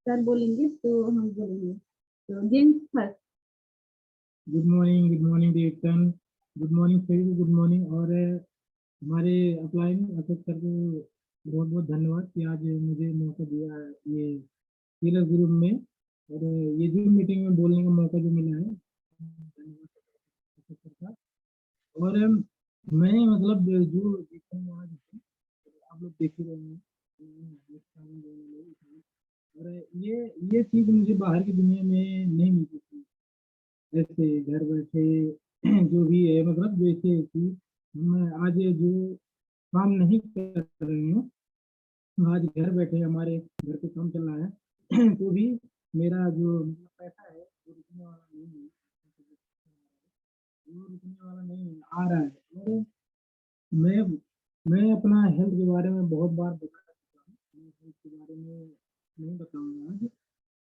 Sir बोलेंगे तो हम बोलेंगे। तो जेम्स फर्स्ट। गुड मॉर्निंग देवतन, गुड मॉर्निंग सभी को, गुड मॉर्निंग। और हमारे अपलाइन अशोक सर को बहुत बहुत धन्यवाद कि आज मुझे मौका दिया है ये टीलर ग्रुप में, और ये जूम मीटिंग में बोलने का मौका जो मिला है, धन्यवाद अशोक सर का। और मैं मतलब जो देखता हूँ आज आप लोग देख ही रहे हैं, और ये चीज़ मुझे बाहर की दुनिया में नहीं मिलती थी। ऐसे घर बैठे जो भी है, मतलब जैसे कि मैं आज जो काम नहीं कर रही हूँ, आज घर बैठे हमारे घर पे काम चल रहा है तो भी मेरा जो मतलब पैसा है वो रुकने वाला नहीं है, वो रुकने वाला नहीं है, आ रहा है। और मैं मैं अपना हेल्थ के बारे में बहुत बार बता चुका हूँ, मैं हेल्थ के बारे में नहीं बताऊंगा आज।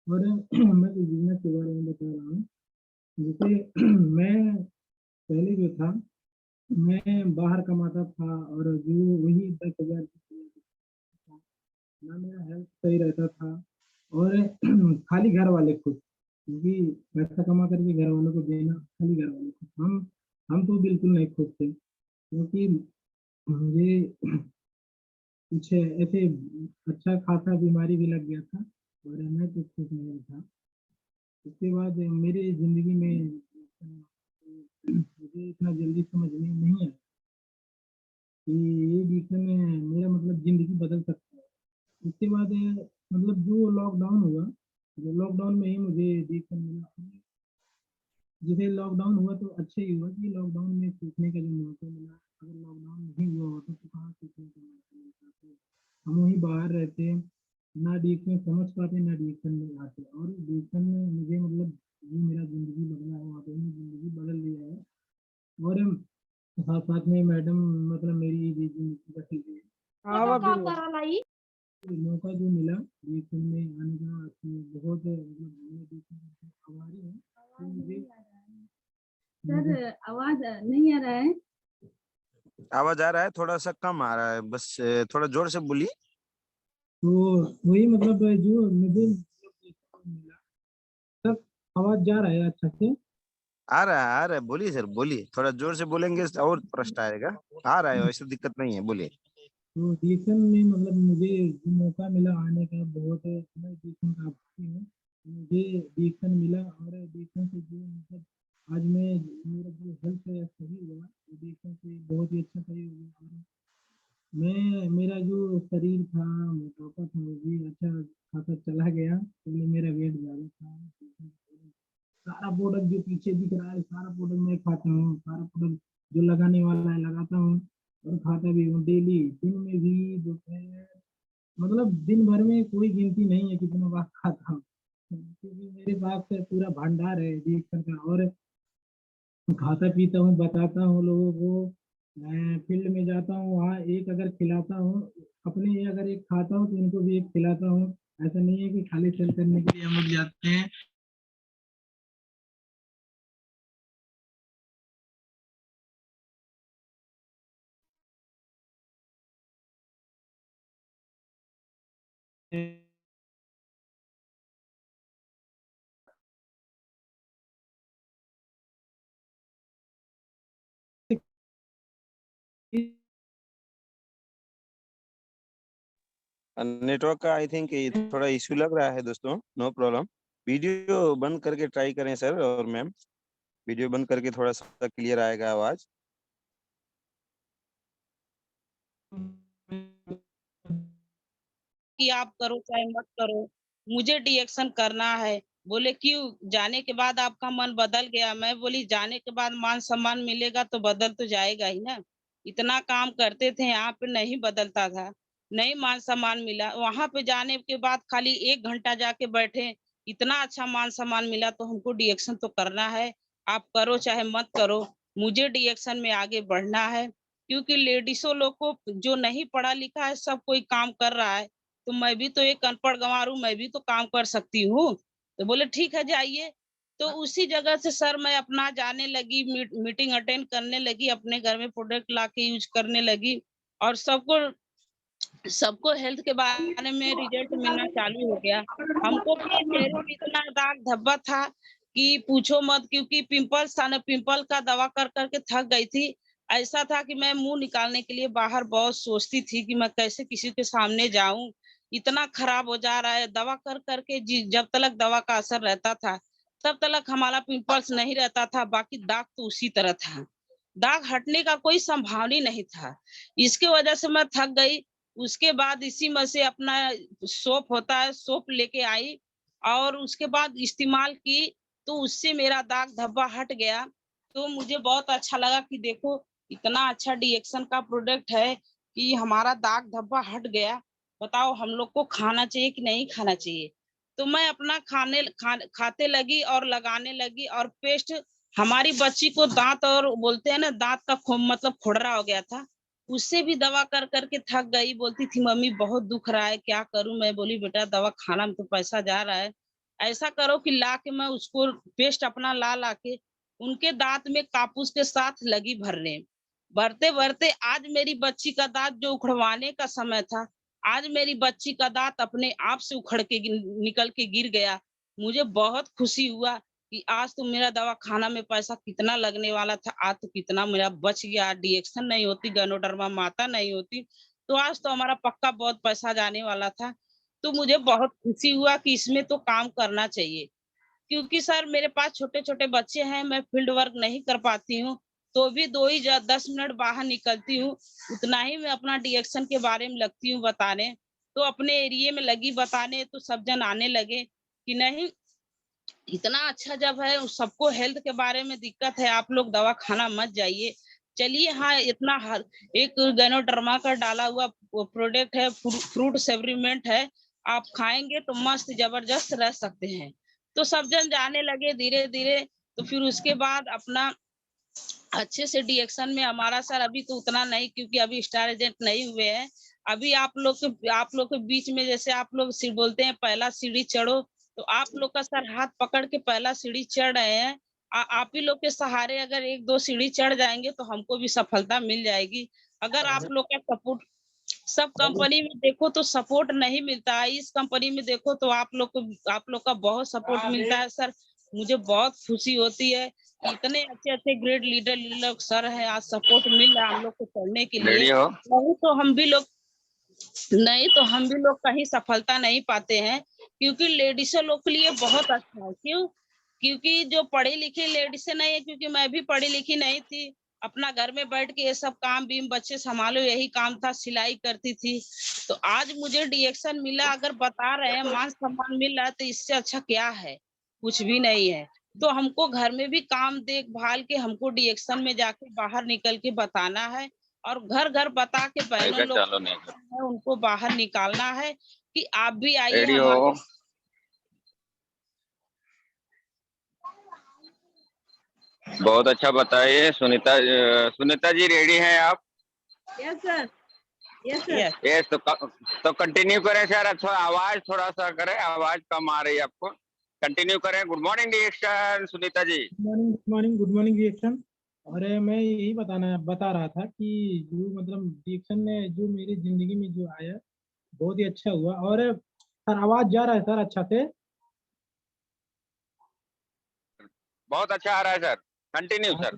और मैं तो बिजनेस के बारे में बता रहा हूँ। जैसे मैं पहले जो था, मैं बाहर कमाता था, और जो वही 10,000 ना मेरा हेल्थ सही रहता था, और खाली घर वाले खुश, क्योंकि पैसा कमा करके घर वालों को देना, खाली घर वाले खुश, हम तो बिल्कुल नहीं खुश थे, क्योंकि मुझे कुछ ऐसे अच्छा खासा बीमारी भी लग गया था, और मैं तो खुश नहीं था। उसके बाद मेरी जिंदगी में मुझे इतना जल्दी समझ में नहीं आया कि ये डिसीजन मेरा मतलब जिंदगी बदल सकता है। उसके बाद मतलब जो लॉकडाउन हुआ, जो लॉकडाउन में ही मुझे देखने मिला। जैसे लॉकडाउन हुआ तो अच्छा ही हुआ कि लॉकडाउन में सीखने का जो मौका मिला, अगर लॉकडाउन नहीं हुआ होता तो कहाँ सीखने का मौका मिलता। तो हम वहीं बाहर रहते, ना डिसीजन समझ पाते, ना डिसीजन में आते, और डिसीजन में मुझे मतलब ये मेरा जिंदगी बदला है, वहाँ पे मैंने जिंदगी बदल लिया है। और साथ साथ में मैडम मतलब मेरी भी जिंदगी बदल गई है। मौका जो मिला डिसीजन में आने का, तो बहुत मतलब मैं डिसीजन आभारी हूँ। तो मुझे सर आवाज नहीं आ रहा है। आवाज आ रहा है, थोड़ा सा कम आ रहा है, बस थोड़ा जोर से बोलिए। तो वही मतलब जो मुझे मतलब मिला, सब आवाज जा रहा है अच्छा से। आ रहा है, बोलिए सर, बोलिए, थोड़ा जोर से बोलेंगे और प्रश्न आएगा। आ रहा है, वैसे दिक्कत नहीं है, बोलिए। तो डिसीजन में मतलब मुझे जो मौका मिला आने का, बहुत मैं डिसीजन का आभारी हूँ। मुझे डिसीजन मिला, और डिसीजन से जो मतलब आज मैं मेरा जो हेल्थ है सही हुआ, डिसीजन से बहुत ही अच्छा सही हुआ। और मैं मेरा जो शरीर था, मोटापा था, वो भी अच्छा खासा चला गया। पहले मेरा वेट ज़्यादा था, सारा प्रोडक्ट जो पीछे दिख रहा है, सारा प्रोडक्ट मैं खाता हूँ, सारा प्रोडक्ट जो लगाने वाला है लगाता हूँ, और खाता भी हूँ डेली, दिन में भी, दोपहर, मतलब दिन भर में कोई गिनती नहीं है कितना बार खाता हूँ, क्योंकि मेरे पास पूरा भंडार है डिएक्शन का। और खाता पीता हूँ, बताता हूँ लोगों को, मैं फील्ड में जाता हूँ, वहाँ एक अगर खिलाता हूँ, अपने अगर एक खाता हूँ तो उनको भी एक खिलाता हूँ। ऐसा नहीं है कि खाली सेल करने के लिए हम लोग जाते हैं। नेटवर्क का आई थिंक थोड़ा इश्यू लग रहा है दोस्तों, नो प्रॉब्लम। वीडियो बंद करके ट्राई करें सर और मैम, वीडियो बंद करके थोड़ा सा क्लियर आएगा आवाज। कि आप करो चाहे मत करो, मुझे डिएक्शन करना है। बोले क्यों, जाने के बाद आपका मन बदल गया? मैं बोली जाने के बाद मान सम्मान मिलेगा तो बदल तो जाएगा ही ना। इतना काम करते थे यहाँ पे, नहीं बदलता था, नहीं मान सम्मान मिला। वहां पे जाने के बाद खाली 1 घंटा जाके बैठे, इतना अच्छा मान सम्मान मिला, तो हमको डिएक्शन तो करना है। आप करो चाहे मत करो, मुझे डिएक्शन में आगे बढ़ना है। क्योंकि लेडीजों लोग को जो नहीं पढ़ा लिखा है, सब कोई काम कर रहा है, तो मैं भी तो एक अनपढ़ गंवार हूँ, मैं भी तो काम कर सकती हूँ। तो बोले ठीक है जाइए। तो उसी जगह से सर मैं अपना जाने लगी, मीटिंग अटेंड करने लगी, अपने घर में प्रोडक्ट ला के यूज करने लगी, और सबको सबको हेल्थ के बारे में रिजल्ट मिलना चालू हो गया। हमको भी चेहरे पे इतना दाग धब्बा था कि पूछो मत, क्योंकि पिंपल्स था ना, पिंपल का दवा कर कर के थक गई थी। ऐसा था कि मैं मुँह निकालने के लिए बाहर बहुत सोचती थी कि मैं कैसे किसी के सामने जाऊँ। इतना खराब हो जा रहा है दवा कर कर के, जब तक दवा का असर रहता था, तब तक हमारा पिंपल्स नहीं रहता था, बाकी दाग तो उसी तरह था। दाग हटने का कोई संभावना ही नहीं था। इसकी वजह से मैं थक गई। उसके बाद इसी में से अपना सोप होता है, सोप लेके आई और उसके बाद इस्तेमाल की, तो उससे मेरा दाग धब्बा हट गया। तो मुझे बहुत अच्छा लगा कि देखो इतना अच्छा डीएक्शन का प्रोडक्ट है कि हमारा दाग धब्बा हट गया। बताओ हम लोग को खाना चाहिए कि नहीं खाना चाहिए? तो मैं अपना खाते लगी और लगाने लगी, और पेस्ट हमारी बच्ची को दांत और बोलते हैं ना, दांत का मतलब खोड़रा हो गया था, उससे भी दवा कर कर के थक गई। बोलती थी मम्मी बहुत दुख रहा है, क्या करूं? मैं बोली बेटा दवा खाना में तो पैसा जा रहा है, ऐसा करो कि ला के मैं उसको पेस्ट अपना ला ला के उनके दांत में कापूस के साथ लगी भरने। भरते भरते आज मेरी बच्ची का दांत जो उखड़वाने का समय था, आज मेरी बच्ची का दांत अपने आप से उखड़ के निकल के गिर गया। मुझे बहुत खुशी हुआ कि आज तो मेरा दवा खाना में पैसा कितना लगने वाला था, आज तो कितना मेरा बच गया। डीएक्शन नहीं होती, गैनोडर्मा माता नहीं होती, तो आज तो हमारा पक्का बहुत पैसा जाने वाला था। तो मुझे बहुत खुशी हुआ कि इसमें तो काम करना चाहिए, क्योंकि सर मेरे पास छोटे-छोटे बच्चे हैं, मैं फील्ड वर्क नहीं कर पाती हूँ, तो भी 2 ही 10 मिनट बाहर निकलती हूँ, उतना ही मैं अपना डीएक्शन के बारे में लगती हूँ बताने। तो अपने एरिये में लगी बताने, तो सब जन आने लगे कि नहीं, इतना अच्छा जब है, सबको हेल्थ के बारे में दिक्कत है, आप लोग दवा खाना मत जाइए। चलिए हाँ, इतना हर एक गैनोडर्मा का डाला हुआ प्रोडक्ट है, फ्रूट सेवरीमेंट है, आप खाएँगे तो मस्त ज़बरदस्त रह सकते हैं। तो सब जन जाने लगे धीरे-धीरे, तो फिर उसके बाद अपना अच्छे से डीएक्शन में हमारा सर अभी तो उतना नहीं, क्योंकि अभी स्टार एजेंट नहीं हुए हैं। अभी आप लोग के बीच में जैसे आप लोग बोलते हैं पहला सीढ़ी चढ़ो, तो आप लोग का सर हाथ पकड़ के पहला सीढ़ी चढ़ रहे हैं। आप ही लोग के सहारे अगर 1-2 सीढ़ी चढ़ जाएँगे तो हमको भी सफलता मिल जाएगी। अगर आप लोग का सपोर्ट, सब कंपनी में देखो तो सपोर्ट नहीं मिलता है, इस कंपनी में देखो तो आप लोग का बहुत सपोर्ट मिलता है सर। मुझे बहुत खुशी होती है, इतने अच्छे-अच्छे ग्रेड लीडर लोग सर हैं, आज सपोर्ट मिल रहा है हम लोग को चढ़ने के लिए। रेडी हो? नहीं तो हम भी लोग कहीं सफलता नहीं पाते हैं, क्योंकि लेडीज़ लोग के लिए बहुत अच्छा है। क्यों? क्योंकि जो पढ़ी-लिखी लेडीज़ नहीं है, क्योंकि मैं भी पढ़ी-लिखी नहीं थी, अपना घर में बैठ के ये सब काम-बीम बच्चे सँभालो यही काम था, सिलाई करती थी। तो आज मुझे डीएक्शन मिला, अगर बता रहे हैं मान-सम्मान मिल रहा है तो इससे अच्छा क्या है? कुछ भी नहीं है। तो हमको घर में भी काम देख-भाल के हमको डीएक्शन में जाके बाहर निकल के बताना है, और घर-घर बता के बहनों लोग चालू नहीं कर। है उनको बाहर निकालना है कि आप भी आइए रेडी हमारे। हो? बहुत अच्छा बताइए सुनीता। सुनीता जी रेडी हैं आप? Yes sir, yes sir. Yes. Yes, तो कंटिन्यू करें सर। अच्छा आवाज थोड़ा सा करें, आवाज कम आ रही है आपको। कंटिन्यू करें। गुड मॉर्निंग डिएक्शन Sunita ji. Good morning reaction. और मैं यही बता रहा था कि जो मतलब रिएक्शन ने जो मेरी जिंदगी में जो आया बहुत ही अच्छा हुआ। और सर आवाज जा रहा है सर अच्छा से? बहुत अच्छा आ रहा है सर, कंटिन्यू हाँ सर।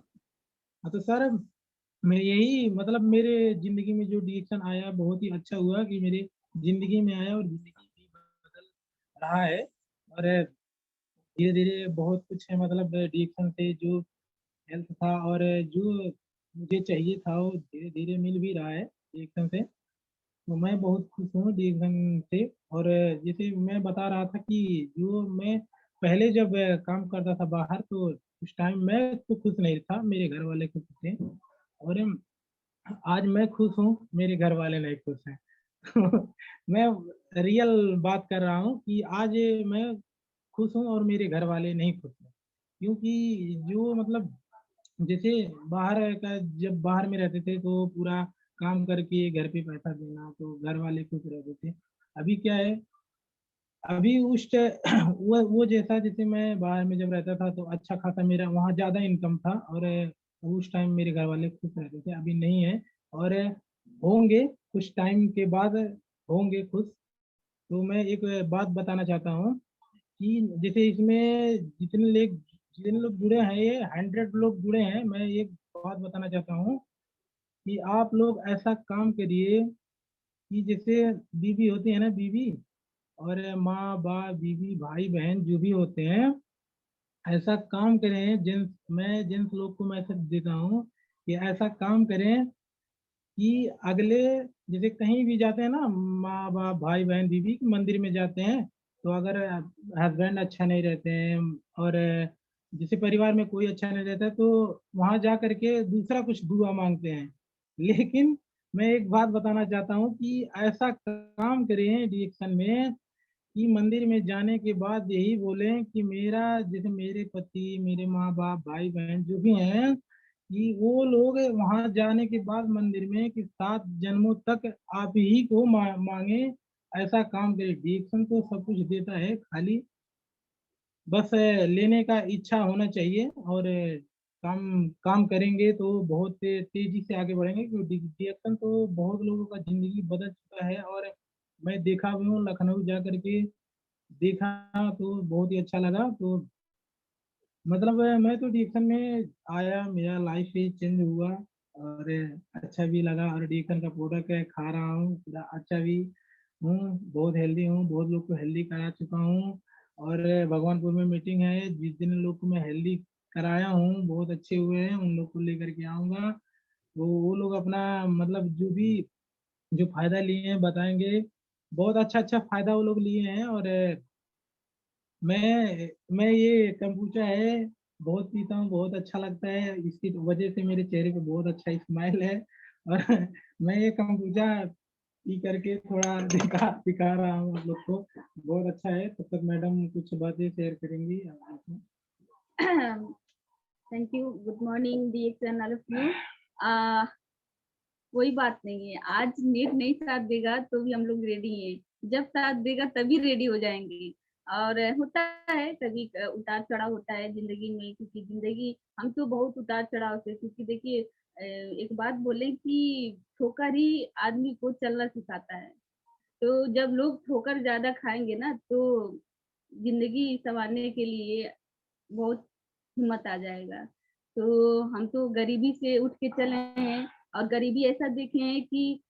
तो सर मैं यही मतलब मेरे जिंदगी में जो डिसीजन आया बहुत ही अच्छा हुआ कि मेरे जिंदगी में आया, और जिंदगी भी बदल रहा है। और धीरे धीरे बहुत कुछ है मतलब डिसीजन से जो हेल्थ था और जो मुझे चाहिए था वो धीरे धीरे मिल भी रहा है डिसीजन से। तो मैं बहुत खुश हूँ डिसीजन से। और जैसे मैं बता रहा था कि जो मैं पहले जब काम करता था बाहर, तो उस टाइम मैं तो खुश नहीं था, मेरे घर वाले खुश थे। और आज मैं खुश हूँ, मेरे घर वाले नहीं खुश हैं। मैं रियल बात कर रहा हूँ कि आज मैं खुश हूँ और मेरे घर वाले नहीं खुश हैं। क्योंकि जो मतलब जैसे बाहर का जब बाहर में रहते थे तो पूरा काम करके घर पे पैसा देना तो घर वाले खुश रहते थे। अभी क्या है, अभी वो जैसा जैसे मैं बाहर में जब रहता था तो अच्छा खासा मेरा वहाँ ज़्यादा इनकम था, और उस टाइम मेरे घर वाले खुश रहते थे, अभी नहीं है। और होंगे कुछ टाइम के बाद होंगे खुश। तो मैं एक बात बताना चाहता हूँ कि जैसे इसमें जितने लोग जुड़े हैं, ये 100 लोग जुड़े हैं। मैं एक बात बताना चाहता हूँ कि आप लोग ऐसा काम करिए कि जैसे बीवी होती है ना, बीवी और माँ बाप, बीवी, भाई बहन जो भी होते हैं, ऐसा काम करें। जेंट्स लोग को मैसेज देता हूँ कि ऐसा काम करें कि अगले, जैसे कहीं भी जाते हैं ना, माँ बाप, भाई बहन, बीवी, मंदिर में जाते हैं, तो अगर हस्बैंड अच्छा नहीं रहते हैं और जैसे परिवार में कोई अच्छा नहीं रहता है, तो वहां जा करके दूसरा कुछ दुआ मांगते हैं। लेकिन मैं एक बात बताना चाहता हूँ कि ऐसा काम करें रिएक्शन में कि मंदिर में जाने के बाद यही बोलें कि मेरा, जैसे मेरे पति, मेरे माँ बाप, भाई बहन जो भी हैं, कि वो लोग वहां जाने के बाद मंदिर में कि 7 जन्मों तक आप ही को मांगे। ऐसा काम करे। डिएक्शन तो सब कुछ देता है, खाली बस लेने का इच्छा होना चाहिए। और काम काम करेंगे तो बहुत तेजी से आगे बढ़ेंगे, क्योंकि डिएक्शन तो बहुत लोगों का जिंदगी बदल चुका है। और मैं देखा भी हूँ, लखनऊ जा करके देखा, तो बहुत ही अच्छा लगा। तो मतलब मैं तो डिएक्शन में आया, मेरा लाइफ ही चेंज हुआ और अच्छा भी लगा। और डिएक्शन का प्रोडक्ट है, खा रहा हूँ, पूरा अच्छा भी हूँ, बहुत हेल्दी हूँ, बहुत लोग को हेल्दी करा चुका हूँ। और भगवानपुर में मीटिंग है, जिस दिन लोग को मैं हेल्दी कराया हूँ, बहुत अच्छे हुए हैं, उन लोग को लेकर के आऊँगा। तो वो लोग अपना मतलब जो भी जो फायदा लिए हैं बताएंगे। बहुत अच्छा अच्छा फायदा वो लोग लिए हैं। और मैं ये kombucha है, बहुत पीता हूँ, बहुत अच्छा लगता है। इसकी वजह से मेरे चेहरे पे बहुत अच्छा स्माइल है। और मैं ये kombucha पी करके थोड़ा दिखा दिखा रहा हूँ आप लोग को, बहुत अच्छा है। तब तक मैडम कुछ बातें शेयर करेंगी। थैंक यू, गुड मॉर्निंग डिएक्शन ऑल ऑफ यू। कोई बात नहीं है, आज नेट नहीं साथ देगा तो भी हम लोग रेडी हैं, जब साथ देगा तभी रेडी हो जाएंगे। और होता है कभी उतार चढ़ाव होता है जिंदगी में, क्योंकि जिंदगी, हम तो बहुत उतार चढ़ाव से, क्योंकि देखिए एक बात बोले कि ठोकर ही आदमी को चलना सिखाता है। तो जब लोग ठोकर ज्यादा खाएंगे ना, तो जिंदगी संवारने के लिए बहुत हिम्मत आ जाएगा। तो हम तो गरीबी से उठ के चले हैं, और गरीबी ऐसा देखे हैं कि,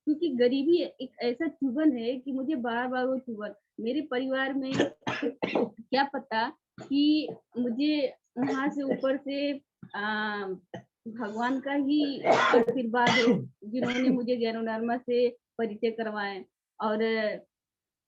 क्योंकि गरीबी एक ऐसा चुभन है कि मुझे बार बार वो चुभन, मेरे परिवार में क्या पता कि मुझे वहां से ऊपर से भगवान का ही आशीर्वाद हो, जिन्होंने मुझे ज्ञानोधर्मा से परिचय करवाए। और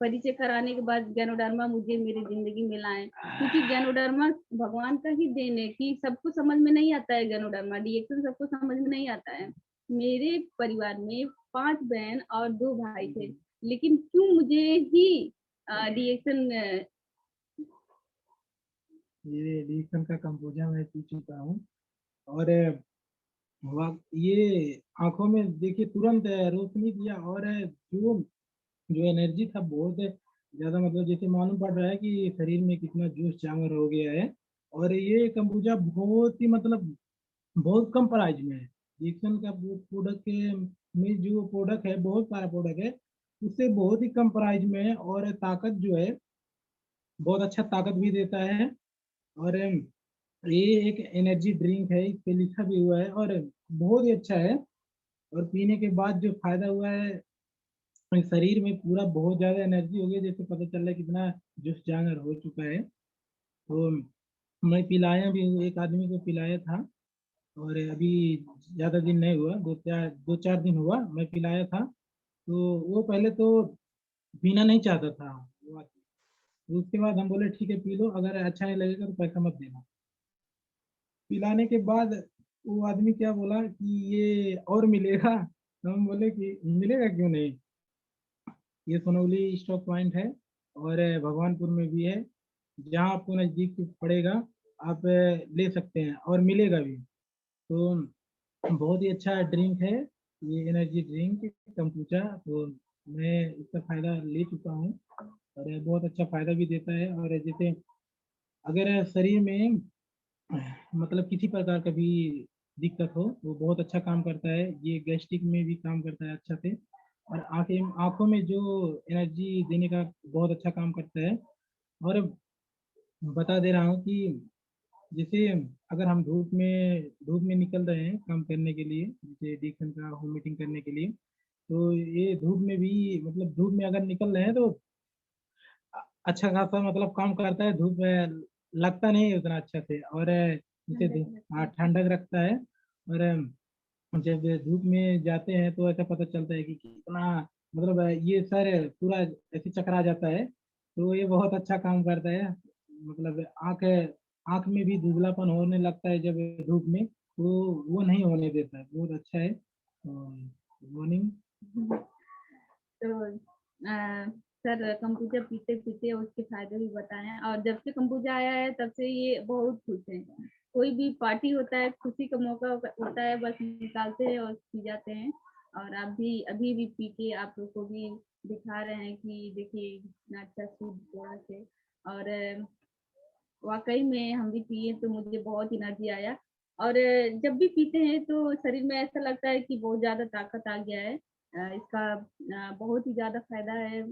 परिचय कराने के बाद ज्ञानोधर्मा मुझे मेरी जिंदगी में लाए, क्योंकि ज्ञानोधर्मा भगवान का ही देन है कि सबको समझ में नहीं आता है। ज्ञानोधर्मा डिएक्शन सबको समझ में नहीं आता है। मेरे परिवार में 5 बहन और 2 भाई थे, लेकिन क्यों मुझे ही डिएक्शन ये डिएक्शन का kombucha मैं पी चुका हूँ। और ये आंखों में देखिए तुरंत रोशनी दिया। और जो जो एनर्जी था बहुत ज्यादा, मतलब जैसे मालूम पड़ रहा है कि शरीर में कितना जोश जागर हो गया है। और ये kombucha बहुत ही मतलब बहुत कम प्राइस में है। डिक्सन का प्रोडक्ट के में जो प्रोडक्ट है, बहुत सारा प्रोडक्ट है, उससे बहुत ही कम प्राइस में है। और ताकत जो है, बहुत अच्छा ताकत भी देता है। और ये एक एनर्जी ड्रिंक है, इस पे लिखा भी हुआ है, और बहुत ही अच्छा है। और पीने के बाद जो फायदा हुआ है, शरीर में पूरा बहुत ज्यादा एनर्जी हो गई, जैसे पता चल रहा है कितना जोश जागर हो चुका है। तो मैं पिलाया भी हूँ, एक आदमी को पिलाया था। और अभी ज्यादा दिन नहीं हुआ, 2-4 दिन हुआ मैं पिलाया था। तो वो पहले तो पीना नहीं चाहता था वो आदमी। तो उसके बाद हम बोले ठीक है पी लो, अगर अच्छा नहीं लगेगा तो पैसा मत देना। पिलाने के बाद वो आदमी क्या बोला कि ये और मिलेगा। तो हम बोले कि मिलेगा क्यों नहीं। ये सोनौली स्टॉक पॉइंट है, और भगवानपुर में भी है, जहाँ आपको नज़दीक पड़ेगा आप ले सकते हैं, और मिलेगा भी। तो बहुत ही अच्छा ड्रिंक है ये, एनर्जी ड्रिंक kombucha। तो मैं इसका फायदा ले चुका हूँ, और ये बहुत अच्छा फायदा भी देता है। और जैसे अगर शरीर में मतलब किसी प्रकार का भी दिक्कत हो, तो बहुत अच्छा काम करता है। ये गैस्ट्रिक में भी काम करता है अच्छा से। और आंखों में जो एनर्जी देने का बहुत अच्छा काम करता है। और बता दे रहा हूँ कि जैसे अगर हम धूप में निकल रहे हैं काम करने के लिए, जैसे डिक्शन का होम मीटिंग करने के लिए, तो ये धूप में भी मतलब धूप में अगर निकल रहे हैं तो अच्छा खासा मतलब काम करता है। धूप में लगता नहीं है उतना अच्छा से, और जैसे ठंडक लगती हाँ है। ठंडक रखता है। और जब धूप में जाते हैं तो ऐसा पता चलता है कि कितना मतलब ये सर पूरा ऐसे चकरा जाता है। तो ये बहुत अच्छा काम करता है। मतलब आंख में भी धुंधलापन होने लगता है जब धूप में, तो वो नहीं होने देता है। बहुत अच्छा है। Good morning. तो सर कंप्यूटर पीते पीते उसके फायदे भी बताएं, और जब से कंप्यूटर आया है तब से ये बहुत खुश हैं। कोई भी पार्टी होता है, खुशी का मौका होता है, बस निकालते हैं और पी जाते हैं। और आप भी अभी भी पी के आप लोग को भी दिखा रहे हैं कि देखिए कितना अच्छा सूट बोनस है। और वाकई में हम भी पिए तो मुझे बहुत एनर्जी आया। और जब भी पीते हैं तो शरीर में ऐसा लगता है कि बहुत ज़्यादा ताकत आ गया है। इसका बहुत ही ज़्यादा फ़ायदा है,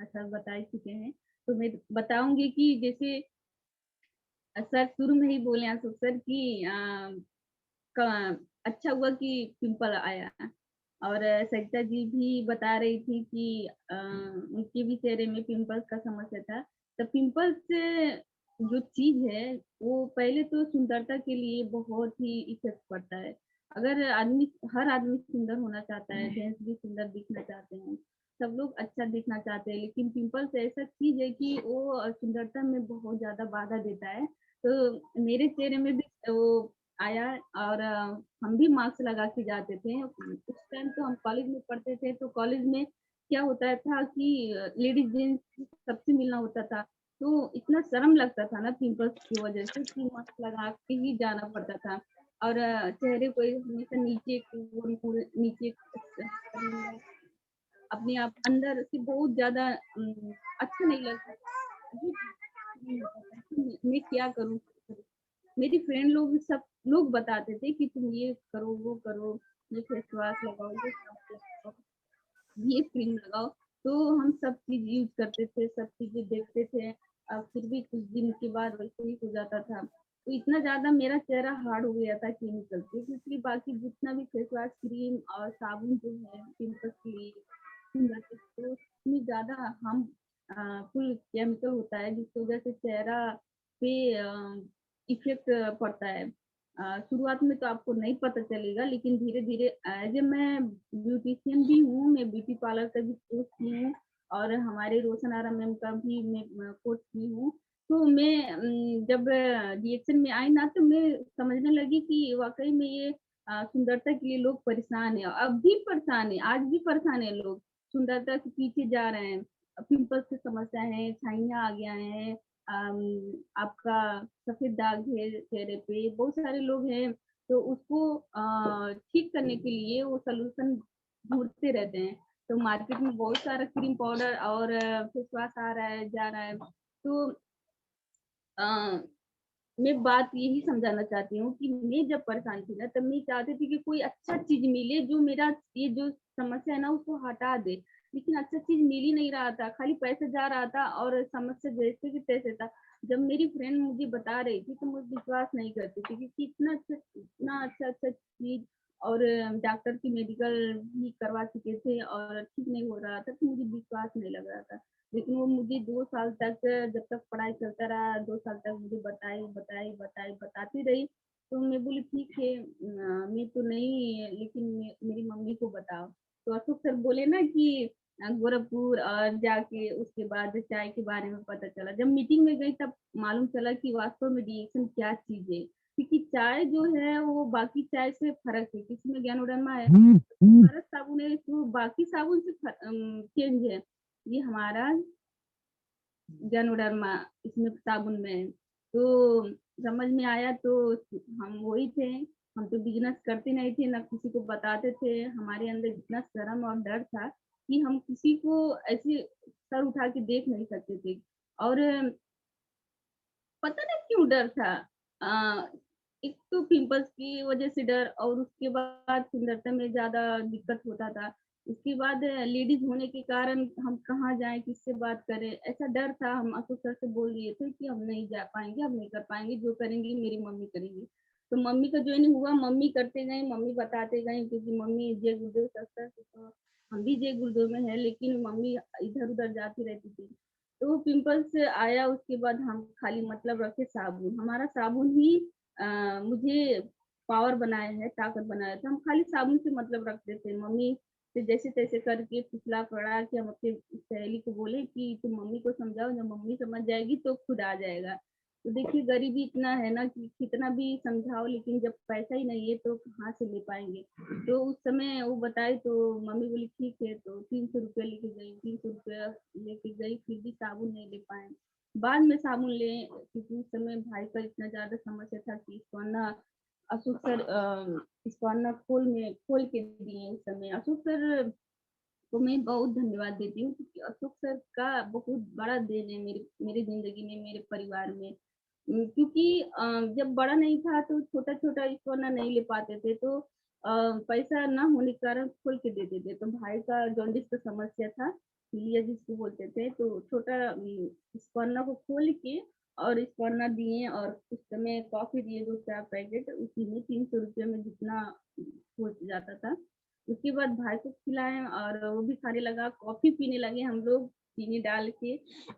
सर बता ही चुके हैं। तो मैं बताऊँगी कि जैसे सर शुरू में ही बोले अशोक सर कि क अच्छा हुआ कि पिंपल आया। और सरिता जी भी बता रही थी कि उनके भी चेहरे में पिंपल्स का समस्या था। तो पिंपल्स जो चीज़ है, वो पहले तो सुंदरता के लिए बहुत ही इफ़ेक्ट पड़ता है। अगर हर आदमी सुंदर होना चाहता है, जेंट्स भी सुंदर दिखना चाहते हैं, सब लोग अच्छा दिखना चाहते हैं, लेकिन पिंपल्स ऐसा चीज़ है कि वो सुंदरता में बहुत ज़्यादा बाधा देता है। तो मेरे चेहरे में भी वो आया। और हम भी मास्क लगा के जाते थे। उस टाइम तो हम कॉलेज में पढ़ते थे, तो कॉलेज में क्या होता था कि लेडीज़ जेंट्स सबसे मिलना होता था। तो इतना शर्म लगता था ना पिंपल्स की वजह से कि मास्क लगा के ही जाना पड़ता था। और चेहरे को हमेशा नीचे नीचे अपने आप अंदर से बहुत ज़्यादा अच्छा नहीं लगता था। अजीब फीलिंग होता था कि मैं क्या करूँ? मेरी फ्रेंड लोग सब लोग बताते थे कि तुम ये करो, वो करो, ये फेस वॉश लगाओ, ये शैम्पू लगाओ, ये क्रीम लगाओ। तो हम सब चीज़ यूज़ करते थे, सब चीज़ें देखते थे। फिर भी कुछ दिन के बाद वैसे ही हो जाता था। तो इतना ज़्यादा मेरा चेहरा हार्ड हो गया था केमिकल से, क्योंकि बाकी जितना भी फेस वॉश, क्रीम और साबुन जो है पिंपल्स के लिए तो उसमें ज़्यादा हम फुल केमिकल होता है, जिसकी वजह से चेहरा पे इफ़ेक्ट पड़ता है। शुरुआत में तो आपको नहीं पता चलेगा, लेकिन धीरे-धीरे एज़ ए मैं ब्यूटीशियन भी हूँ, मैं ब्यूटी पार्लर का भी कोर्स की हूँ, और हमारे रोशन आरा मैम का भी मैं कोर्स की हूँ। तो मैं जब रिएक्शन में आई ना, तो मैं समझने लगी कि वाक़ई में ये सुंदरता के लिए लोग परेशान हैं। अब भी परेशान हैं, आज भी परेशान हैं लोग, सुंदरता के पीछे जा रहे हैं। पिंपल्स की समस्या है, छाइयाँ आ गया है, आपका सफ़ेद दाग है चेहरे पे, बहुत सारे लोग हैं, तो उसको ठीक करने के लिए वो सॉल्यूशन ढूँढते रहते हैं। तो मार्केट में बहुत सारा क्रीम पाउडर और फेस वॉश आ रहा है, जा रहा है। तो अ, मैं बात यही समझाना चाहती हूँ कि मैं जब परेशान थी ना, तब मैं चाहती थी कि कोई अच्छा चीज़ मिले जो मेरा ये जो समस्या है ना उसको हटा दे। लेकिन अच्छा चीज़ मिल ही नहीं रहा था, खाली पैसे जा रहा था और समस्या जैसे की तैसे था। जब मेरी फ्रेंड मुझे बता रही थी तो मैं विश्वास नहीं करती थी, क्योंकि इतना अच्छा-अच्छा चीज़, और डॉक्टर की मेडिकल भी करवा चुके थे और ठीक नहीं हो रहा था, तो मुझे विश्वास नहीं लग रहा था। लेकिन वो मुझे 2 साल तक, जब तक पढ़ाई चलता रहा, 2 साल तक मुझे बताती रही। तो मैं बोली ठीक है, मैं तो नहीं, लेकिन मेरी मम्मी को बताओ। तो अशोक सर बोले ना कि गोरखपुर और जाके उसके बाद चाय के बारे में पता चला। जब मीटिंग में गई तब मालूम चला कि वास्तव में डिएक्शन क्या चीज़ है। क्योंकि चाय जो है वो बाकी चाय से फ़र्क है, किसी में ज्ञानोडर्मा है, पारस साबुन है तो बाकी साबुन से चेंज है। ये हमारा ज्ञानोडर्मा इसमें साबुन में है। तो समझ में आया तो हम वही थे, हम तो बिज़नेस करते नहीं थे, ना किसी को बताते थे। हमारे अंदर इतना शर्म और डर था कि हम किसी को ऐसे सर उठा के देख नहीं सकते थे। और पता नहीं क्यों डर था। एक तो पिंपल्स की वजह से डर, और उसके बाद सुंदरता में ज़्यादा दिक्कत होता था। उसके बाद लेडीज होने के कारण हम कहाँ जाएं, किससे बात करें, ऐसा डर था। हम अशोक सर से बोल दिए थे कि हम नहीं जा पाएंगे, हम नहीं कर पाएंगे, जो करेंगी मेरी मम्मी करेंगी। तो मम्मी का ज्वाइनिंग हुआ, मम्मी करते गए, मम्मी बताते गए, क्योंकि मम्मी जय गुरुदेव संस्था से, तो हम भी जय गुरुदेव में है, लेकिन मम्मी इधर उधर जाती रहती थी। तो वो पिंपल्स आया, उसके बाद हम खाली मतलब रखे साबुन, हमारा साबुन ही मुझे पावर बनाया है, ताकत बनाया था। हम खाली साबुन से मतलब रखते थे। मम्मी से जैसे तैसे करके फुसला पड़ा कि हम अपनी सहेली को बोले कि तुम मम्मी को समझाओ, जब मम्मी समझ जाएगी तो खुद आ जाएगा। तो देखिए गरीबी इतना है ना कि कितना भी समझाओ, लेकिन जब पैसा ही नहीं है तो कहाँ से ले पाएंगे। तो उस समय वो बताए तो मम्मी बोली ठीक है, तो 300 रुपया लेके गई, 300 रुपया लेके गई, फिर भी साबुन नहीं ले पाए। बाद में साबुन ले, क्योंकि उस समय भाई का इतना ज्यादा समस्या था कि इसको ना अशोक सर इसको ना खोल के दिए। उस समय अशोक सर को मैं बहुत धन्यवाद देती हूँ, क्योंकि अशोक सर का बहुत बड़ा देन है मेरे मेरी जिंदगी में, मेरे परिवार में। क्योंकि जब बड़ा नहीं था तो छोटा छोटा इसको ना नहीं ले पाते थे, तो पैसा ना होने के कारण खोल के देते थे। तो भाई का जॉन्डिस का समस्या था, पीलिया जिसको बोलते थे, तो छोटा स्पन्ना को खोल के और स्पन्ना दिए, और उस समय कॉफी दिए 2-4 पैकेट, उसी में 300 रुपये में जितना हो जाता था। उसके बाद भाई को खिलाए और वो भी खाने लगा, कॉफी पीने लगे हम लोग चीनी डाल के,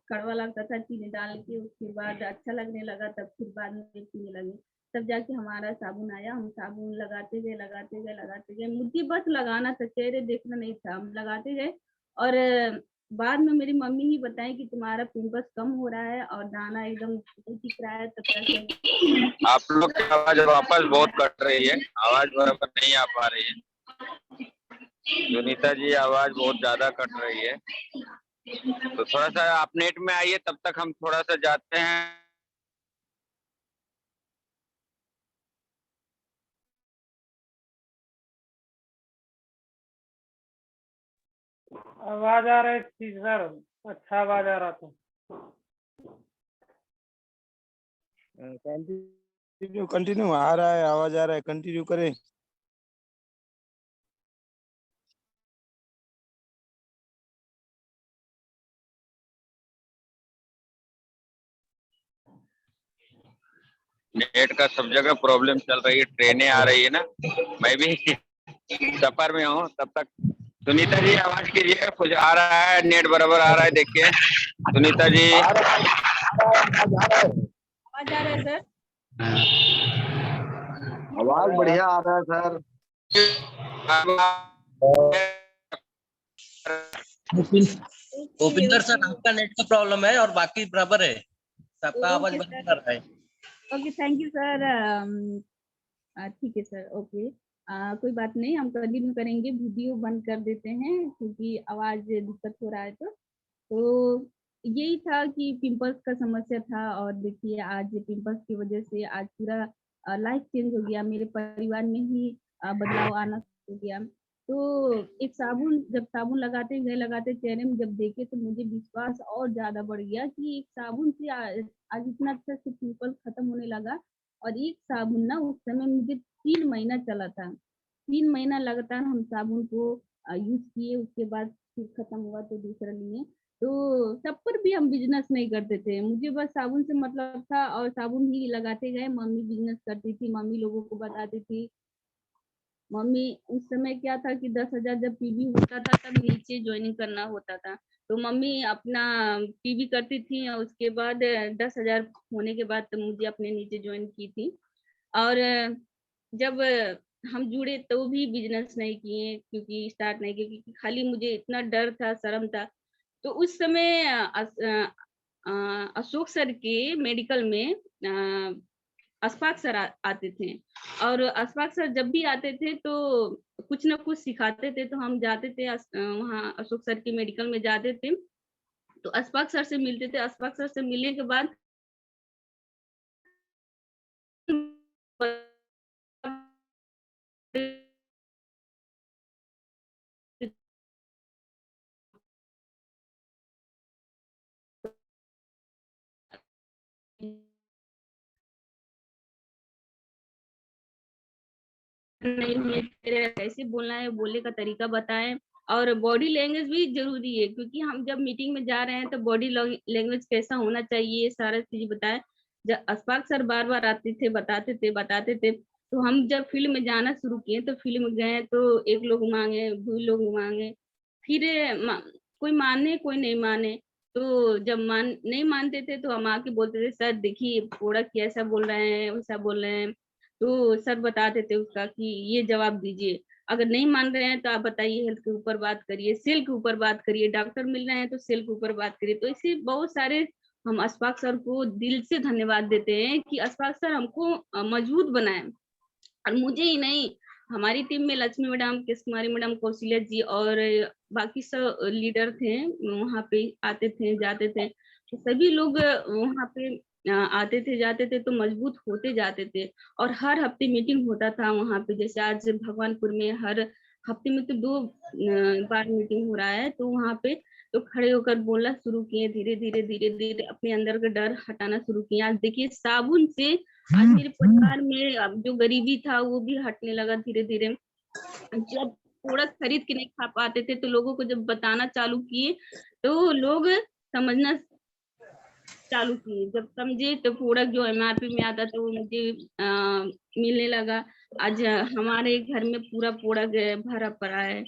कड़वा लगता था चीनी डाल के, उसके बाद अच्छा लगने लगा, तब फिर बाद में पीने लगे। तब जाके हमारा साबुन आया, हम साबुन लगाते गए लगाते गए लगाते गए, मुझे बस लगाना था, चेहरे देखना नहीं था, हम लगाते गए। और बाद में मेरी मम्मी ही बताई कि तुम्हारा पिंपल्स कम हो रहा है और दाना एकदम नहीं दिख रहा है, तब तक आप लोग की आवाज वापस बहुत कट रही है, आवाज बराबर नहीं आ पा रही है। सुनीता जी आवाज बहुत ज्यादा कट रही है, तो थोड़ा सा आप नेट में आइए, तब तक हम थोड़ा सा जाते हैं। आवाज आ रही थी सर, अच्छा आवाज आ रहा था। कंटिन्यू कंटिन्यू आ रहा है, आवाज आ रहा है, कंटिन्यू करें। नेट का सब जगह प्रॉब्लम चल रही है, ट्रेनें आ रही है ना, मैं भी सफर में हूँ। तब तक सुनीता जी आवाज कीजिए, कुछ आ रहा है, नेट बराबर आ रहा है, देखिए सुनीता जी। आवाज आ रहा है सर? आवाज बढ़िया आ रहा है सर। भूपिंदर सर, आपका नेट का प्रॉब्लम है और बाकी बराबर है, सबका आवाज ओके बराबर सर, आ रहा है। Okay, thank you sir. ठीक है सर, ओके। कोई बात नहीं, हम कंटिन्यू करेंगे, वीडियो बंद कर देते हैं क्योंकि आवाज दिक्कत हो रहा है। तो यही था कि पिंपल्स का समस्या था, और देखिए आज पिंपल्स की वजह से आज पूरा लाइफ चेंज हो गया, मेरे परिवार में ही बदलाव आना शुरू हो गया। तो एक साबुन, जब साबुन लगाते चेहरे में जब देखे तो मुझे विश्वास और ज्यादा बढ़ गया कि एक साबुन से आज इतना अच्छा से पिंपल खत्म होने लगा। और एक साबुन ना उस समय मुझे 3 महीना चला था, 3 महीना लगातार हम साबुन को यूज किए, उसके बाद फिर खत्म हुआ तो दूसरा लिए। तो तब पर भी हम बिजनेस नहीं करते थे, मुझे बस साबुन से मतलब था और साबुन ही लगाते गए। मम्मी बिजनेस करती थी, मम्मी लोगों को बताती थी। मम्मी उस समय क्या था कि 10,000 जब पीवी होता था तब नीचे ज्वाइनिंग करना होता था, तो मम्मी अपना पीवी करती थी और उसके बाद 10,000 होने के बाद तो मुझे अपने नीचे ज्वाइन की थी। और जब हम जुड़े तो भी बिजनेस नहीं किए, क्योंकि स्टार्ट नहीं किए, क्योंकि खाली मुझे इतना डर था, शर्म था। तो उस समय अशोक सर के मेडिकल में अशफाक सर आते थे, और अशफाक सर जब भी आते थे तो कुछ ना कुछ सिखाते थे, तो हम जाते थे वहाँ अशोक सर के मेडिकल में जाते थे, तो अशफाक सर से मिलते थे। अशफाक सर से मिलने के बाद नहीं, कैसे बोलना है, बोलने का तरीका बताएं, और बॉडी लैंग्वेज भी जरूरी है, क्योंकि हम जब मीटिंग में जा रहे हैं तो बॉडी लैंग्वेज कैसा होना चाहिए सारा चीज बताए। जब अशफाक सर बार बार आते थे, बताते थे, तो हम जब फील्ड में जाना शुरू किए तो फील्ड में गए तो एक लोग मांगे, दो लोग मांगे, फिर कोई माने कोई नहीं माने। तो जब नहीं मानते थे तो हम आके बोलते थे, सर देखिए प्रोडक्ट ऐसा बोल रहे हैं वैसा बोल रहे हैं, तो सर बताते थे उसका कि ये जवाब दीजिए। अगर नहीं मान रहे हैं तो आप बताइए, हेल्थ के ऊपर बात करिए, सेल के ऊपर बात करिए, डॉक्टर मिल रहे हैं तो सेल के ऊपर बात करिए। तो इसे बहुत सारे हम अशफाक सर को दिल से धन्यवाद देते हैं कि अशफाक सर हमको मजबूत बनाए। और मुझे ही नहीं, हमारी टीम में लक्ष्मी मैडम, केश कुमारी मैडम, कौशल्या जी और बाकी सब लीडर थे, वहाँ पे आते थे जाते थे, तो सभी लोग वहाँ पे आते थे जाते थे तो मजबूत होते जाते थे। और हर हफ्ते मीटिंग होता था वहाँ पे, जैसे आज भगवानपुर में हर हफ्ते में तो 2 बार मीटिंग हो रहा है, तो वहाँ पे तो खड़े होकर बोलना शुरू किए, धीरे धीरे धीरे धीरे अपने अंदर का डर हटाना शुरू किया। आज देखिए साबुन से आज मेरे परिवार में अब जो गरीबी था वो भी हटने लगा धीरे धीरे। जब प्रोडक्ट खरीद के नहीं खा पाते थे तो लोगों को जब बताना चालू किए तो लोग समझना चालू किए। जब समझे तो प्रोडक्ट जो MRP में आता था वो मुझे मिलने लगा। आज हमारे घर में पूरा प्रोडक्ट भरा पड़ा है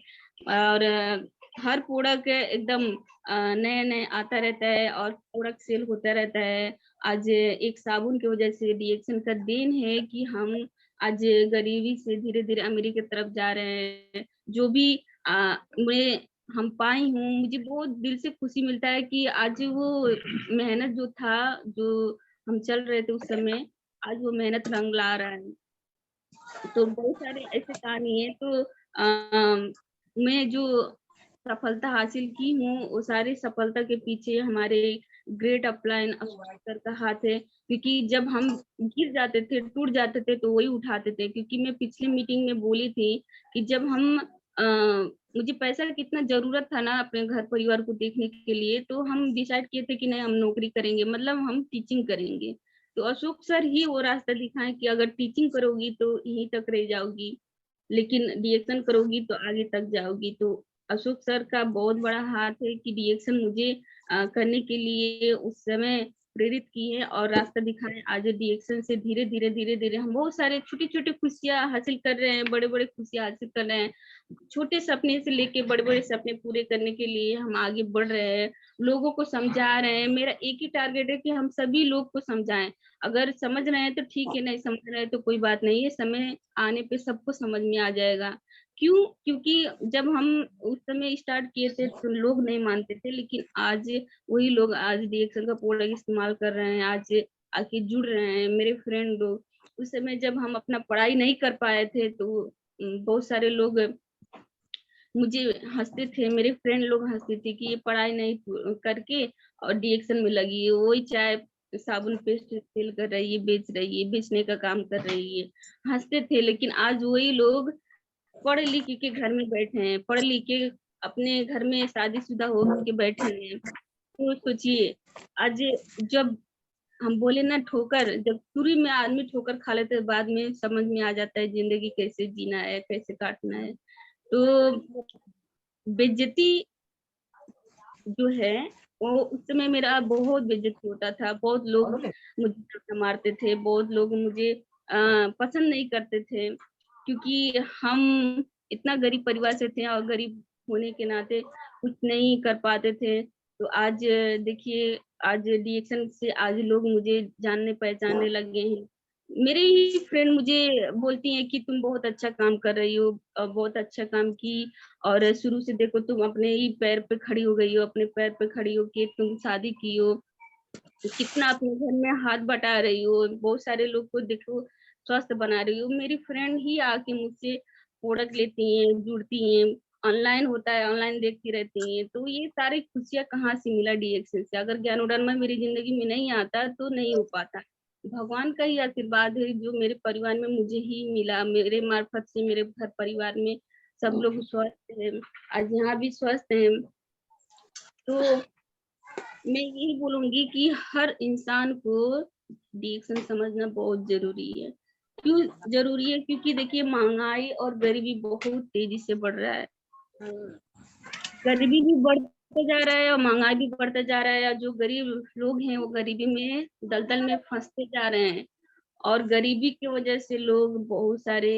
और हर प्रोडक्ट एकदम नए नए आता रहता है और प्रोडक्ट सेल होता रहता है। आज एक साबुन की वजह से डीएक्शन का देन है कि हम आज गरीबी से धीरे धीरे अमीरी की तरफ जा रहे हैं। जो भी मैं हम पाई हूँ, मुझे बहुत दिल से खुशी मिलता है कि आज वो मेहनत जो था, जो हम चल रहे थे उस समय, आज वो मेहनत रंग ला रहा है। तो बहुत सारे ऐसे कहानी है। तो मैं जो सफलता हासिल की हूँ वो सारी सफलता के पीछे हमारे ग्रेट अपलाइन अशफाक का हाथ है। क्योंकि जब हम गिर जाते थे, टूट जाते थे, तो वही उठाते थे। क्योंकि मैं पिछली मीटिंग में बोली थी कि जब हम मुझे पैसा कितना जरूरत था ना अपने घर परिवार को देखने के लिए, तो हम डिसाइड किए थे कि नहीं हम नौकरी करेंगे, मतलब हम टीचिंग करेंगे। तो अशोक सर ही वो रास्ता दिखाए कि अगर टीचिंग करोगी तो यहीं तक रह जाओगी, लेकिन डीएक्शन करोगी तो आगे तक जाओगी। तो अशोक सर का बहुत बड़ा हाथ है कि डीएक्शन मुझे करने के लिए उस समय प्रेरित की है और रास्ता दिखाए। आज डीएक्शन से धीरे धीरे धीरे धीरे हम बहुत सारे छोटी छोटी खुशियां हासिल कर रहे हैं, बड़े बड़े खुशियां हासिल कर रहे हैं। छोटे सपने से लेके बड़े बड़े सपने पूरे करने के लिए हम आगे बढ़ रहे हैं, लोगों को समझा रहे हैं। मेरा एक ही टारगेट है कि हम सभी लोग को समझाएं। अगर समझ रहे हैं तो ठीक है, नहीं समझ रहे हैं तो कोई बात नहीं है, समय आने पे सबको समझ में आ जाएगा। क्यों? क्योंकि जब हम उस समय स्टार्ट किए थे तो लोग नहीं मानते थे, लेकिन आज वही लोग आज डीएक्शन का प्रोडक्ट इस्तेमाल कर रहे हैं, आज आके जुड़ रहे हैं मेरे फ्रेंड लोग। उस समय जब हम अपना पढ़ाई नहीं कर पाए थे तो बहुत सारे लोग मुझे हंसते थे, मेरे फ्रेंड लोग हंसते थे कि ये पढ़ाई नहीं करके और डीएक्शन में लगी है, वही चाय साबुन पेस्ट सेल कर रही है, बेचने का काम कर रही है, हंसते थे। लेकिन आज वही लोग पढ़ लिख के घर में बैठे हैं, पढ़ लिख के अपने घर में शादीशुदा हो के बैठे हैं। तो सोचिए आज जब हम बोले ना ठोकर, जब शुरू में आदमी ठोकर खा लेते हैं, बाद में समझ में आ जाता है जिंदगी कैसे जीना है, कैसे काटना है। तो बेइज्जती जो है वो उस समय मेरा बहुत बेइज्जती होता था, बहुत लोग मुझे मारते थे, बहुत लोग मुझे पसंद नहीं करते थे, क्योंकि हम इतना गरीब परिवार से थे और गरीब होने के नाते कुछ नहीं कर पाते थे। तो आज देखिए, आज डीएक्शन से आज लोग मुझे जानने पहचानने लगे हैं। मेरे ही फ्रेंड मुझे बोलती हैं कि तुम बहुत अच्छा काम कर रही हो, बहुत अच्छा काम की, और शुरू से देखो तुम अपने ही पैर पे खड़ी हो गई हो, अपने पैर पे खड़ी हो के तुम शादी की हो, कितना अपने घर में हाथ बटा रही हो, बहुत सारे लोग को देखो स्वस्थ बना रही हो। मेरी फ्रेंड ही आके मुझसे प्रोडक्ट लेती हैं, जुड़ती हैं, ऑनलाइन होता है ऑनलाइन देखती रहती हैं। तो ये सारी खुशियां कहाँ से मिला डीएक्शन से? अगर ज्ञानोडर्मा मेरी जिंदगी में नहीं आता तो नहीं हो पाता। भगवान का ही आशीर्वाद है जो मेरे परिवार में मुझे ही मिला, मेरे मार्फत से मेरे घर परिवार में सब लोग स्वस्थ हैं, आज यहाँ भी स्वस्थ हैं। तो मैं यही बोलूंगी कि हर इंसान को डीएक्शन समझना बहुत जरूरी है। क्यों जरूरी है? क्योंकि देखिए महंगाई और गरीबी बहुत तेजी से बढ़ रहा है। गरीबी भी बढ़ते जा रहा है और महंगाई भी बढ़ता जा रहा है। जो गरीब लोग हैं वो गरीबी में दलदल में फंसते जा रहे हैं और गरीबी की वजह से लोग बहुत सारे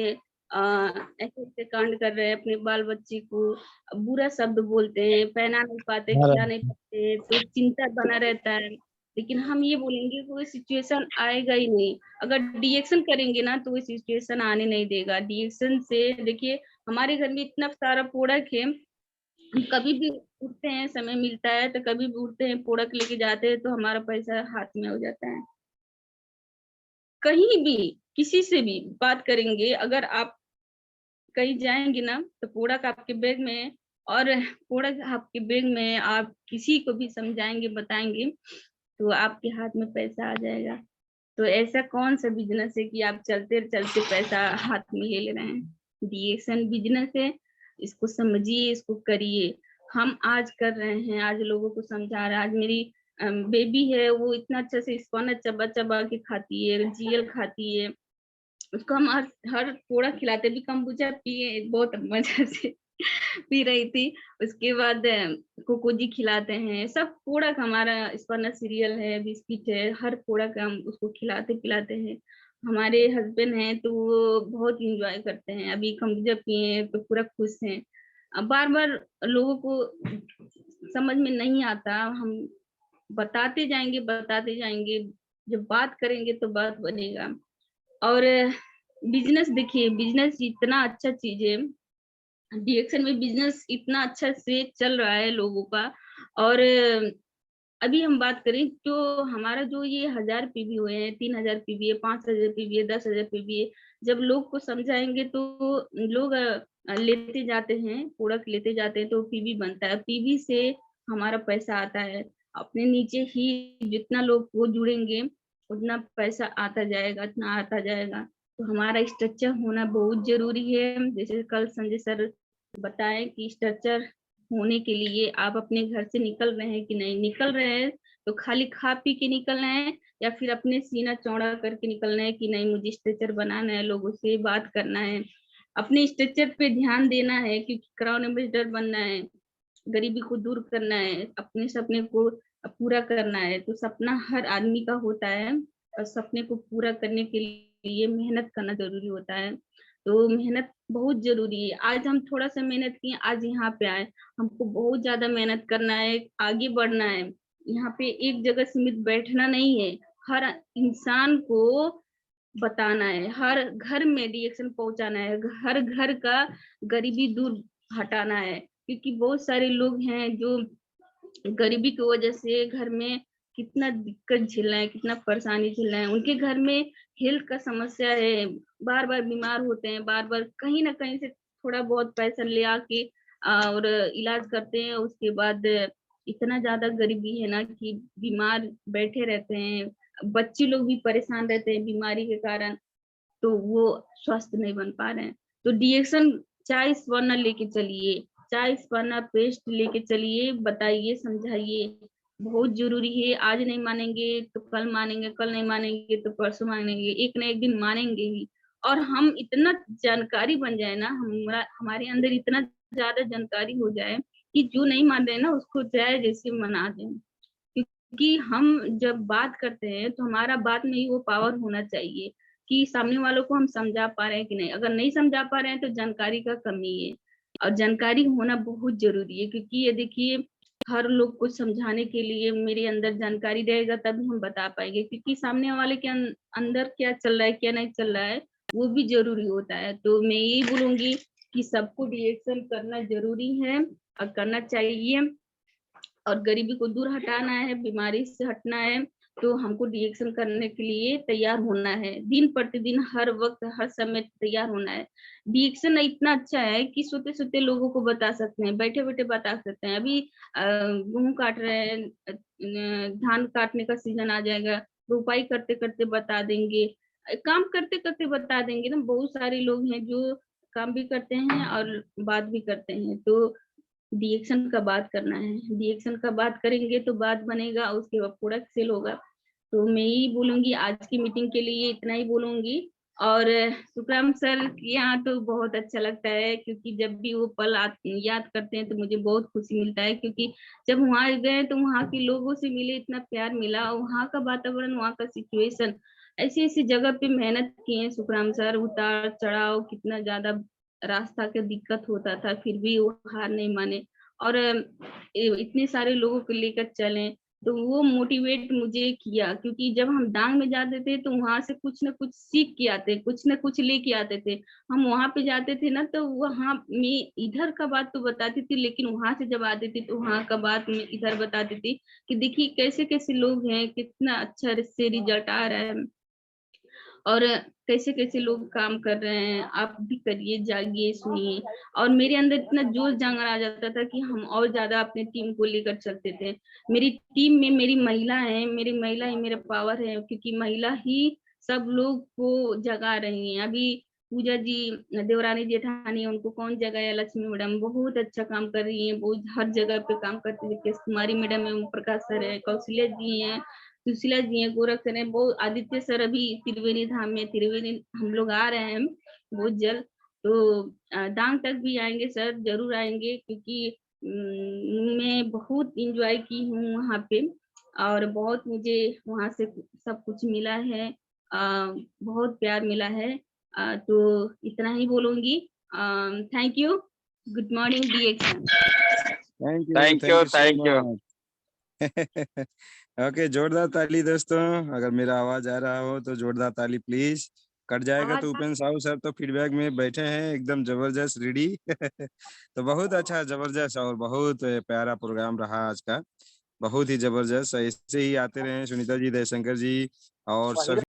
ऐसे ऐसे कांड कर रहे हैं। अपने बाल बच्चे को बुरा शब्द बोलते हैं, पहना नहीं पाते, खिला नहीं पाते, तो चिंता बना रहता है। लेकिन हम ये बोलेंगे कोई सिचुएशन आएगा ही नहीं। अगर डीएक्शन करेंगे ना तो वो सिचुएशन आने नहीं देगा। डीएक्शन से देखिए हमारे घर में इतना सारा प्रोडक्ट है, हम कभी भी उठते हैं, समय मिलता है तो कभी भी उठते हैं, प्रोडक्ट लेके जाते हैं तो हमारा पैसा हाथ में हो जाता है। कहीं भी किसी से भी बात करेंगे, अगर आप कहीं जाएंगे ना तो प्रोडक्ट आपके बैग में है और प्रोडक्ट आपके बैग में, आप किसी को भी समझाएंगे बताएंगे तो आपके हाथ में पैसा आ जाएगा। तो ऐसा कौन सा बिजनेस है कि आप चलते चलते पैसा हाथ में ले रहे हैं? डीएक्शन बिजनेस है, इसको समझिए, इसको करिए। हम आज कर रहे हैं, आज लोगों को समझा रहे हैं। आज मेरी बेबी है, वो इतना अच्छा से स्पॉनज चबा चबा के खाती है, जीएल खाती है, उसको हम हर पूरा खिलाते भी। कम्बुचा पिए बहुत मजा से पी रही थी। उसके बाद कोकोजी खिलाते हैं, सब पूरा हमारा स्पॉनज सीरियल है, बिस्किट है, हर पूरा का हम उसको खिलाते पिलाते हैं। हमारे हस्बैंड हैं तो वो बहुत इंजॉय करते हैं, अभी कम्बुचा पिए तो पूरा खुश हैं। अब बार बार लोगों को समझ में नहीं आता, हम बताते जाएंगे, जब बात करेंगे तो बात बनेगा। और बिजनेस देखिए, बिजनेस इतना अच्छा चीज है, डीएक्शन में बिजनेस इतना अच्छा से चल रहा है लोगों का। और अभी हम बात करें तो हमारा जो ये 1000 पीवी हुए हैं, 3000 पीवी है, 5000 पीवी है, 10,000 पीवी है, जब लोग को समझाएंगे तो लोग लेते जाते हैं, प्रोडक्ट लेते जाते हैं तो पीवी बनता है। पीवी से हमारा पैसा आता है, अपने नीचे ही जितना लोग वो जुड़ेंगे उतना पैसा आता जाएगा, इतना आता जाएगा। तो हमारा स्ट्रक्चर होना बहुत जरूरी है। जैसे कल संजय सर बताए कि स्ट्रक्चर होने के लिए आप अपने घर से निकल रहे हैं कि नहीं निकल रहे हैं, तो खाली खा पी के निकलना है या फिर अपने सीना चौड़ा करके निकलना है कि नहीं मुझे स्ट्रक्चर बनाना है, लोगों से बात करना है, अपने स्ट्रक्चर पे ध्यान देना है, क्योंकि क्राउन एम्बेसडर बनना है, गरीबी को दूर करना है, अपने सपने को पूरा करना है। तो सपना हर आदमी का होता है और सपने को पूरा करने के लिए मेहनत करना जरूरी होता है। तो मेहनत बहुत जरूरी है। आज हम थोड़ा सा मेहनत किए, आज यहाँ पे आए, हमको बहुत ज्यादा मेहनत करना है, आगे बढ़ना है। यहाँ पे एक जगह सीमित बैठना नहीं है, हर इंसान को बताना है, हर घर में डीएक्शन पहुंचाना है, हर घर का गरीबी दूर हटाना है। क्योंकि बहुत सारे लोग हैं जो गरीबी की वजह से घर में कितना दिक्कत झेल रहे हैं, कितना परेशानी झेल रहे हैं। उनके घर में हेल्थ का समस्या है, बार बार बीमार होते हैं, बार बार कहीं ना कहीं से थोड़ा बहुत पैसा ले आके और इलाज करते हैं। उसके बाद इतना ज्यादा गरीबी है ना कि बीमार बैठे रहते हैं, बच्चे लोग भी परेशान रहते हैं बीमारी के कारण, तो वो स्वस्थ नहीं बन पा रहे हैं। तो डीएक्शन चाय स्वर्णा लेके चलिए, चाय स्वर्णा पेस्ट लेके चलिए, बताइए, समझाइए, बहुत जरूरी है। आज नहीं मानेंगे तो कल मानेंगे, कल नहीं मानेंगे तो परसों मानेंगे, एक ना एक दिन मानेंगे ही। और हम इतना जानकारी बन जाए ना, हमारे अंदर इतना ज्यादा जानकारी हो जाए कि जो नहीं मान रहे ना उसको चाहे जैसे मना दें। क्योंकि हम जब बात करते हैं तो हमारा बात में ही वो पावर होना चाहिए कि सामने वालों को हम समझा पा रहे हैं कि नहीं। अगर नहीं समझा पा रहे हैं तो जानकारी का कमी है, और जानकारी होना बहुत जरूरी है। क्योंकि ये देखिए, हर लोग को समझाने के लिए मेरे अंदर जानकारी रहेगा तभी हम बता पाएंगे, क्योंकि सामने वाले के अंदर क्या चल रहा है क्या नहीं चल रहा है वो भी जरूरी होता है। तो मैं यही बोलूंगी कि सबको रिएक्शन करना जरूरी है और करना चाहिए, और गरीबी को दूर हटाना है, बीमारी से हटना है, तो हमको रिएक्शन करने के लिए तैयार होना है, दिन प्रतिदिन, हर वक्त, हर समय तैयार होना है। रिएक्शन इतना अच्छा है कि सोते सोते लोगों को बता सकते हैं, बैठे बैठे बता सकते हैं। अभी गेहूं काट रहे हैं, धान काटने का सीजन आ जाएगा, रोपाई करते करते बता देंगे, काम करते करते बता देंगे ना। बहुत सारे लोग हैं जो काम भी करते हैं और बात भी करते हैं। तो रिएक्शन का बात करना है, रिएक्शन का बात करेंगे तो बात बनेगा, उसके बाद प्रोडक्ट सेल होगा। तो मैं यही बोलूंगी, आज की मीटिंग के लिए इतना ही बोलूंगी। और सुखराम सर के यहाँ तो बहुत अच्छा लगता है, क्योंकि जब भी वो पल याद करते हैं तो मुझे बहुत खुशी मिलता है, क्योंकि जब वहां गए तो वहां के लोगों से मिले, इतना प्यार मिला, वहां का वातावरण, वहां का सिचुएशन, ऐसी ऐसी जगह पे मेहनत किए हैं सुखराम सर, उतार चढ़ाव कितना ज्यादा, रास्ता का दिक्कत होता था, फिर भी वो हार नहीं माने और इतने सारे लोगों को लेकर चले, तो वो मोटिवेट मुझे किया, क्योंकि जब हम डांग में जाते थे तो वहां से कुछ ना कुछ सीख के आते, कुछ ना कुछ लेके आते थे। हम वहां पे जाते थे ना, तो वहां मैं इधर का बात तो बताती थी, लेकिन वहां से जब आती थी तो वहां का बात मैं इधर बताती थी कि देखिए कैसे कैसे लोग हैं, कितना अच्छा से रिजल्ट आ रहा है और कैसे कैसे लोग काम कर रहे हैं, आप भी करिए, जागिए, सुनिए। और मेरे अंदर इतना जोश जांगर आ जाता था कि हम और ज्यादा अपने टीम को लेकर चलते थे। मेरी टीम में मेरी महिला है, मेरी महिला ही मेरा पावर है, क्योंकि महिला ही सब लोग को जगा रही है। अभी पूजा जी, देवरानी जेठानी, उनको कौन जगाया, लक्ष्मी मैडम बहुत अच्छा काम कर रही है, वो हर जगह पे काम करती है, केस कुमारी मैडम है, ओम प्रकाश सर है, कौशल्या जी हैं, सुशीला जी हैं, गोरख सर हैं, वो आदित्य सर अभी त्रिवेणी धाम में, त्रिवेणी हम लोग आ रहे हैं बहुत जल्द, तो डांग तक भी आएंगे सर, जरूर आएंगे, क्योंकि मैं बहुत इंजॉय की हूँ वहाँ पे और बहुत मुझे वहाँ से सब कुछ मिला है, बहुत प्यार मिला है, तो इतना ही बोलूंगी। Thank you, good morning DXN। Thank you so thank you. Much. Okay, जोरदार ताली दोस्तों। अगर मेरा आवाज आ रहा हो तो जोरदार ताली प्लीज। कट जाएगा तो उपेंद्र साहू सर तो फीडबैक में बैठे हैं एकदम जबरदस्त रेडी। तो बहुत अच्छा, जबरदस्त और बहुत प्यारा प्रोग्राम रहा आज का, बहुत ही जबरदस्त। ऐसे ही आते रहे सुनीता जी, जयशंकर जी और सभी